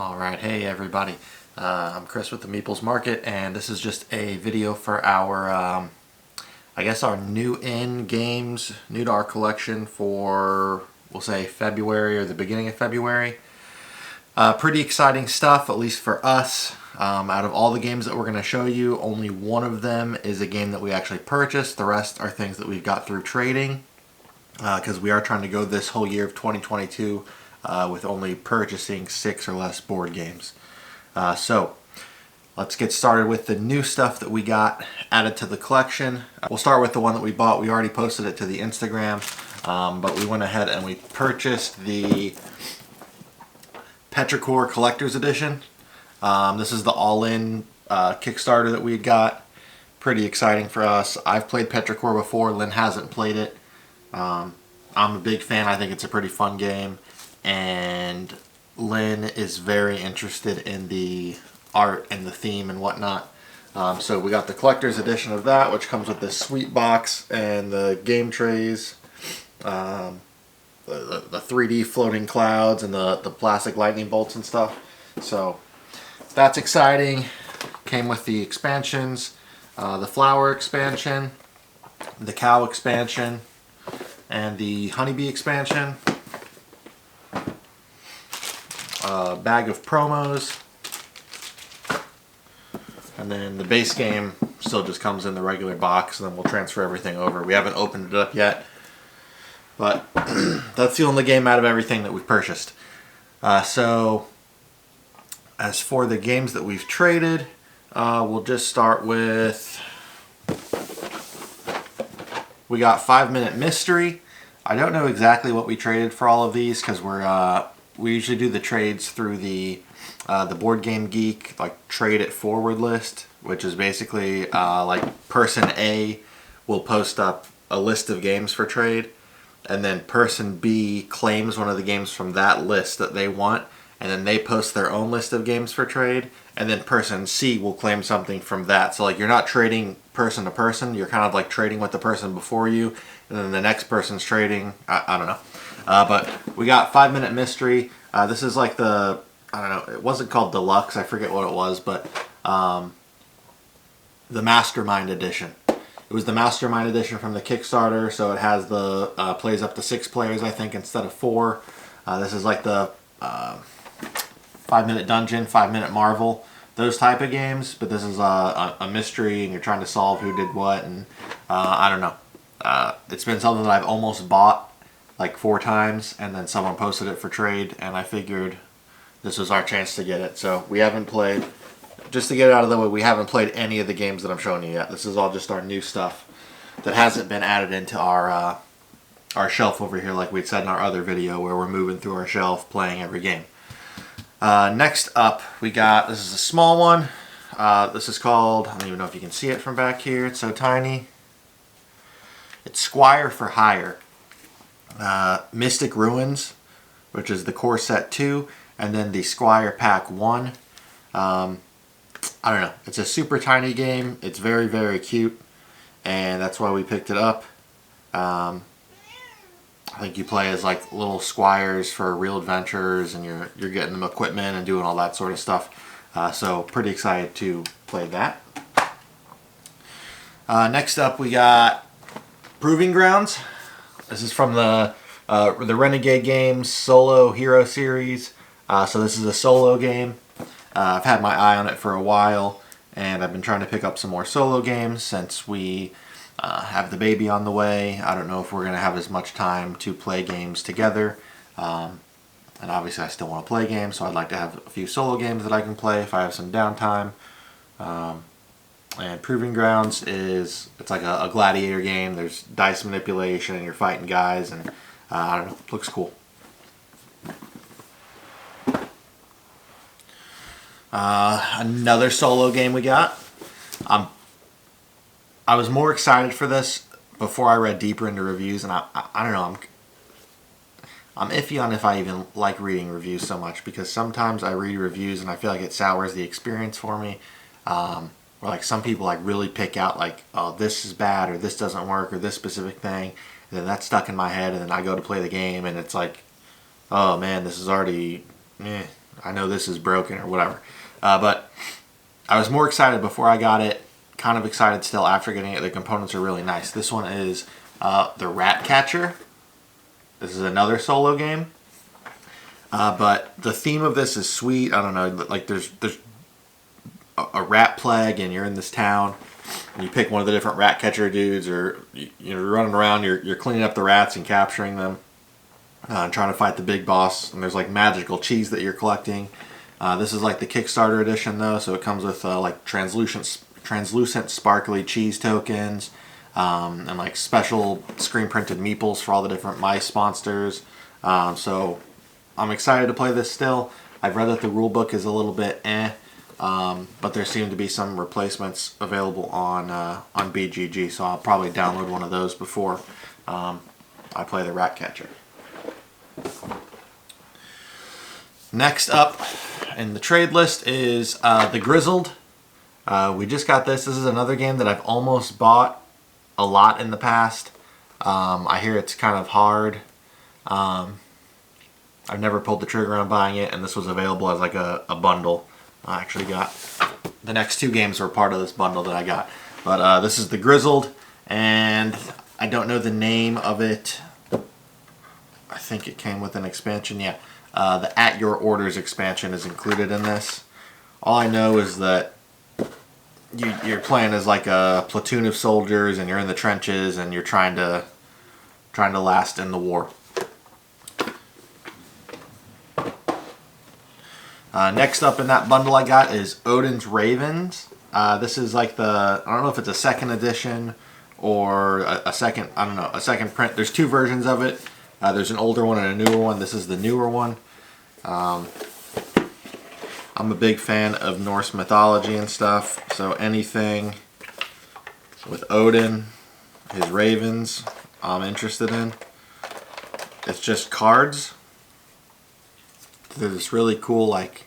Alright, hey everybody. I'm Chris with the Meeples Market, and this is just a video for our, I guess our new in games, new to our collection for, we'll say February or the beginning of February. Pretty exciting stuff, at least for us. Out of all the games that we're going to show you, only one of them is a game that we actually purchased. The rest are things that we've got through trading, because we are trying to go this whole year of 2022 with only purchasing 6 or less board games. So let's get started with the new stuff that we got added to the collection. We'll start with the one that we bought. We already posted it to the Instagram, but we went ahead and we purchased the Petrichor Collector's Edition. This is the all-in Kickstarter that we got. Pretty exciting for us. I've played Petrichor before. Lynn hasn't played it. I'm a big fan. I think it's a pretty fun game. And Lynn is very interested in the art and the theme and whatnot. So we got the collector's edition of that, which comes with this sweet box and the game trays, the 3D floating clouds and the plastic lightning bolts and stuff. So that's exciting. Came with the expansions, the flower expansion, the cow expansion, and the honeybee expansion. Bag of promos, and then the base game still just comes in the regular box, and then we'll transfer everything over. We haven't opened it up yet, but that's the only game out of everything that we've purchased. So as for the games that we've traded, we'll just start with, we got 5 Minute Mystery. I don't know exactly what we traded for all of these, because we usually do the trades through the Board Game Geek, like trade it forward list, which is basically like person A will post up a list of games for trade, and then person B claims one of the games from that list that they want, and then they post their own list of games for trade, and then person C will claim something from that. So like you're not trading person to person, you're kind of like trading with the person before you, and then the next person's trading. I don't know. But we got 5 Minute Mystery. This is like the, I don't know, it wasn't called Deluxe, I forget what it was, but the Mastermind Edition. It was the Mastermind Edition from the Kickstarter, so it has the, plays up to 6 players, I think, instead of 4. This is like the 5 Minute Dungeon, 5 Minute Marvel, those type of games, but this is a mystery, and you're trying to solve who did what, and I don't know. It's been something that I've almost bought like 4 times, and then someone posted it for trade, and I figured this was our chance to get it. So we haven't played, just to get it out of the way, we haven't played any of the games that I'm showing you yet. This is all just our new stuff that hasn't been added into our shelf over here, like we'd said in our other video, where we're moving through our shelf playing every game. Next up, we got, this is a small one. This is called, I don't even know if you can see it from back here, it's so tiny. It's Squire for Hire. Mystic Ruins, which is the core set 2, and then the Squire pack 1. I don't know, it's a super tiny game. It's very, very cute, and that's why we picked it up. I think you play as like little squires for real adventures, and you're getting them equipment and doing all that sort of stuff. So pretty excited to play that. Next up, we got Proving Grounds. This is from the Renegade Games Solo Hero Series. So this is a solo game. I've had my eye on it for a while, and I've been trying to pick up some more solo games since we have the baby on the way. I don't know if we're going to have as much time to play games together. And obviously I still want to play games, so I'd like to have a few solo games that I can play if I have some downtime. And Proving Grounds is, it's like a gladiator game. There's dice manipulation, and you're fighting guys, and I don't know, it looks cool. Another solo game we got. I was more excited for this before I read deeper into reviews, and I don't know, I'm iffy on if I even like reading reviews so much, because sometimes I read reviews and I feel like it sours the experience for me. Or like some people like really pick out like, oh, this is bad, or this doesn't work, or this specific thing, and then that's stuck in my head, and then I go to play the game and it's like, oh man, this is already, I know this is broken or whatever. But I was more excited before I got it, kind of excited still after getting it. The components are really nice. This one is the Ratcatcher. This is another solo game. But the theme of this is sweet. I don't know, like there's a rat plague and you're in this town. And you pick one of the different Ratcatcher dudes, or you're running around, you're cleaning up the rats and capturing them. And trying to fight the big boss, and there's like magical cheese that you're collecting. This is like the Kickstarter edition though, so it comes with like translucent sparkly cheese tokens, and like special screen printed meeples for all the different mice monsters. So I'm excited to play this still. I've read that the rule book is a little bit but there seem to be some replacements available on BGG, so I'll probably download one of those before I play the Ratcatcher. Next up in the trade list is the Grizzled. We just got this. This is another game that I've almost bought a lot in the past. I hear it's kind of hard. I've never pulled the trigger on buying it, and this was available as like a bundle. I actually got the next two games were part of this bundle that I got. But this is the Grizzled, and I don't know the name of it. I think it came with an expansion, yeah. The At Your Orders expansion is included in this. All I know is that you're playing as like a platoon of soldiers, and you're in the trenches, and you're trying to last in the war. Next up in that bundle I got is Odin's Ravens. This is like I don't know if it's a second edition or a second print. There's two versions of it. There's an older one and a newer one. This is the newer one. I'm a big fan of Norse mythology and stuff, so anything with Odin, his ravens, I'm interested in. It's just cards. They're this really cool, like,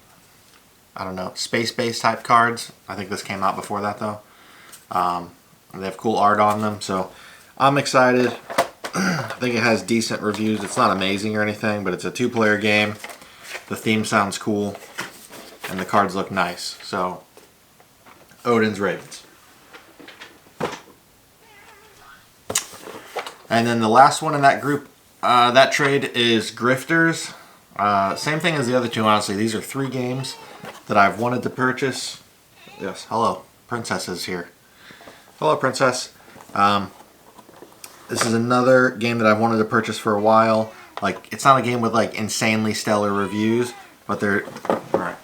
I don't know, space-based type cards. I think this came out before that though. They have cool art on them, so I'm excited. I think it has decent reviews. It's not amazing or anything, but it's a two-player game. The theme sounds cool, and the cards look nice. So, Odin's Ravens. And then the last one in that group, that trade is Grifters. Same thing as the other two, honestly. These are 3 games that I've wanted to purchase. Yes, hello. Princess is here. Hello, Princess. This is another game that I've wanted to purchase for a while. Like, it's not a game with like insanely stellar reviews, but they're... Alright.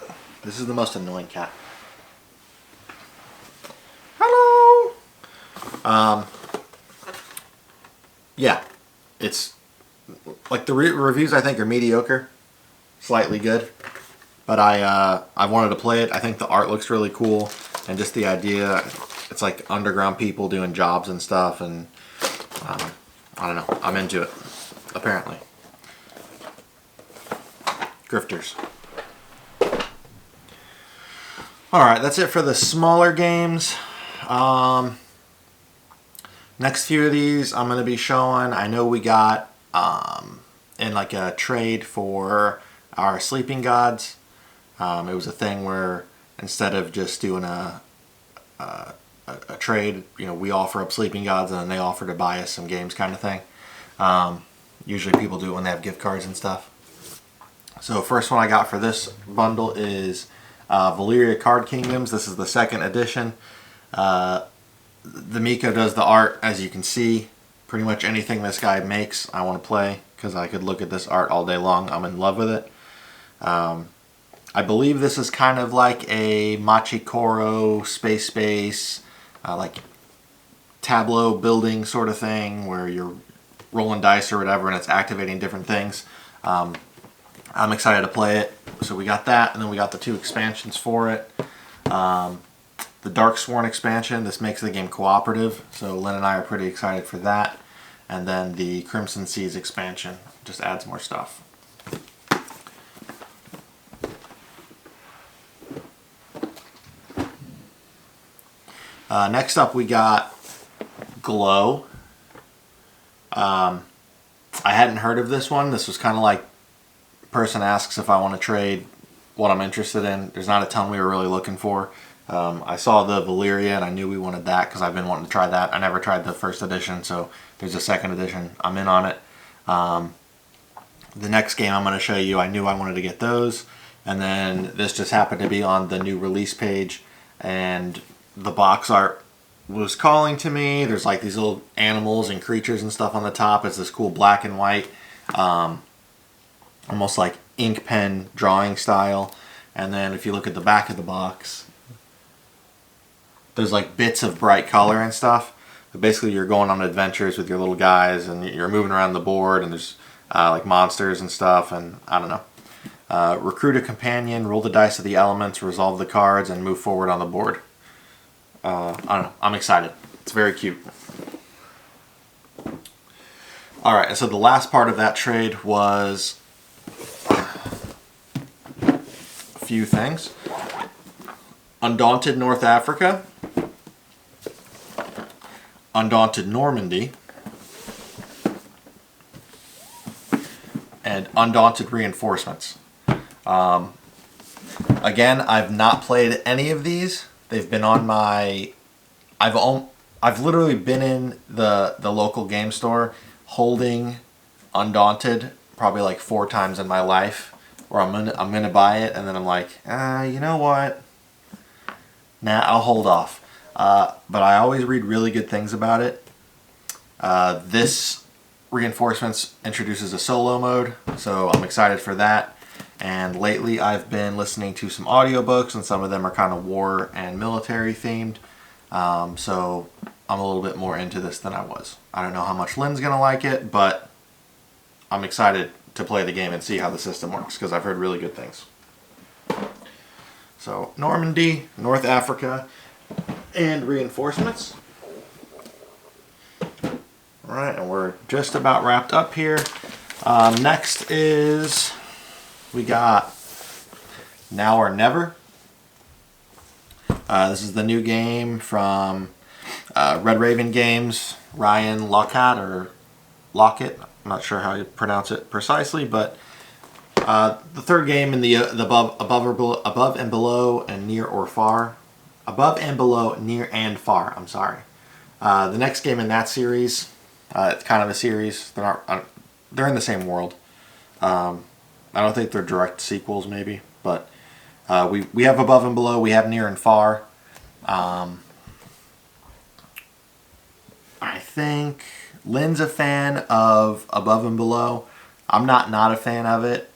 This is the most annoying cat. Hello! Yeah. It's... Like, the reviews I think are mediocre. Slightly good. But I wanted to play it. I think the art looks really cool. And just the idea... It's like underground people doing jobs and stuff, and... I don't know. I'm into it. Apparently. Grifters. Alright, that's it for the smaller games. Next few of these I'm going to be showing. I know we got in like a trade for our sleeping gods. It was a thing where instead of just doing a trade, you know, we offer up sleeping gods and then they offer to buy us some games, kind of thing. Usually people do it when they have gift cards and stuff. So first one I got for this bundle is Valeria Card Kingdoms. This is the second edition. The Miko does the art, as you can see. Pretty much anything this guy makes I want to play, because I could look at this art all day long. I'm in love with it. I believe this is kind of like a Machikoro space, like tableau building sort of thing, where you're rolling dice or whatever and it's activating different things. I'm excited to play it. So we got that, and then we got the 2 expansions for it. The Darksworn expansion, this makes the game cooperative, so Lynn and I are pretty excited for that. And then the Crimson Seas expansion just adds more stuff. Next up we got Glow. I hadn't heard of this one. This was kind of like, person asks if I want to trade what I'm interested in. There's not a ton we were really looking for. I saw the Valeria and I knew we wanted that because I've been wanting to try that. I never tried the first edition, so there's a second edition. I'm in on it. The next game I'm going to show you, I knew I wanted to get those, and then this just happened to be on the new release page, and the box art was calling to me. There's like these little animals and creatures and stuff on the top. It's this cool black and white, almost like ink pen drawing style. And then if you look at the back of the box, there's like bits of bright color and stuff. But basically you're going on adventures with your little guys and you're moving around the board, and there's like monsters and stuff, and I don't know. Recruit a companion, roll the dice of the elements, resolve the cards, and move forward on the board. I don't know. I'm excited. It's very cute. Alright, and so the last part of that trade was a few things. Undaunted North Africa, Undaunted Normandy, and Undaunted Reinforcements. Again, I've not played any of these. They've been on my... I've literally been in the local game store holding Undaunted probably like 4 times in my life, where I'm gonna buy it and then I'm like, you know what? Nah, I'll hold off. But I always read really good things about it. This Reinforcements introduces a solo mode, so I'm excited for that. And lately I've been listening to some audiobooks, and some of them are kind of war and military themed. So I'm a little bit more into this than I was. I don't know how much Lynn's going to like it, but I'm excited to play the game and see how the system works, because I've heard really good things. So Normandy, North Africa, and Reinforcements. Alright, and we're just about wrapped up here. Next is, we got Now or Never. This is the new game from Red Raven Games, Ryan Lockett, or Lockett, I'm not sure how you pronounce it precisely, but the third game in the above and below and near or far. Above and below, near and far, I'm sorry. The next game in that series, it's kind of a series. They're in the same world. I don't think they're direct sequels, maybe, but we have above and below. We have near and far. I think Lynn's a fan of above and below. I'm not a fan of it.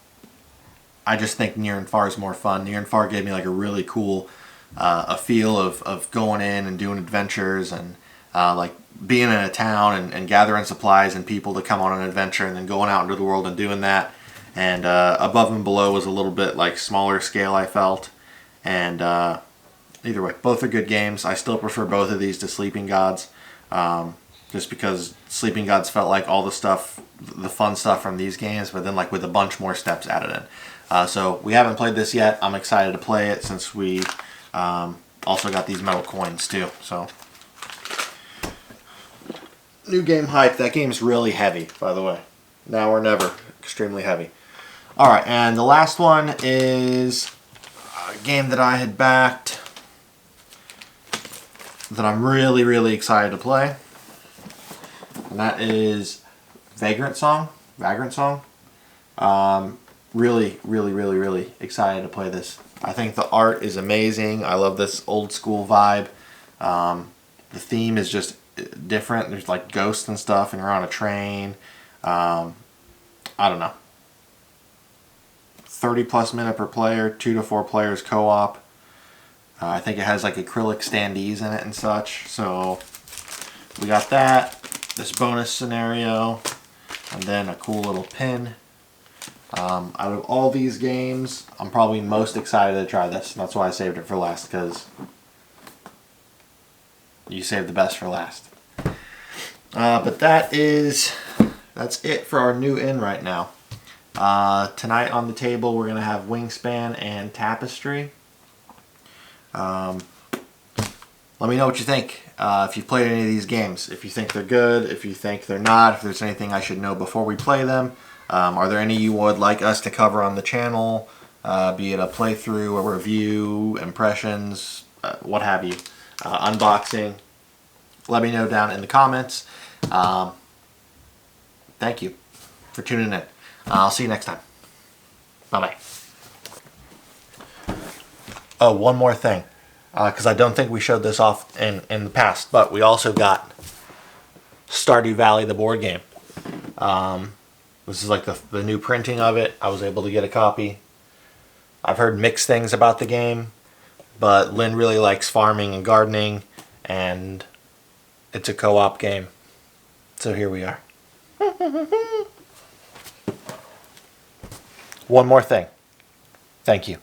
I just think near and far is more fun. Near and far gave me like a really cool a feel of going in and doing adventures and like being in a town and gathering supplies and people to come on an adventure, and then going out into the world and doing that. And above and below was a little bit like smaller scale, I felt. And either way, both are good games. I still prefer both of these to Sleeping Gods, just because Sleeping Gods felt like all the stuff, the fun stuff from these games, but then like with a bunch more steps added in. So we haven't played this yet. I'm excited to play it, since we also got these metal coins too. So new game hype. That game's really heavy, by the way. Now or Never, extremely heavy. All right, and the last one is a game that I had backed that I'm really excited to play, and that is Vagrantsong. Really excited to play this. I think the art is amazing. I love this old school vibe. The theme is just different. There's like ghosts and stuff, and you're on a train. I don't know. 30+ minute per player, 2 to 4 players co-op. I think it has like acrylic standees in it and such. So we got that, this bonus scenario, and then a cool little pin. Out of all these games, I'm probably most excited to try this. And that's why I saved it for last, because you saved the best for last. But that's it for our new in right now. Tonight on the table we're going to have Wingspan and Tapestry. Let me know what you think. If you've played any of these games, if you think they're good, if you think they're not, if there's anything I should know before we play them. Are there any you would like us to cover on the channel? be it a playthrough, a review, impressions, what have you, unboxing. Let me know down in the comments. Thank you for tuning in. I'll see you next time. Bye-bye. Oh, one more thing, because I don't think we showed this off in the past, but we also got Stardew Valley, the board game. This is like the new printing of it. I was able to get a copy. I've heard mixed things about the game, but Lynn really likes farming and gardening, and it's a co-op game. So here we are. One more thing. Thank you.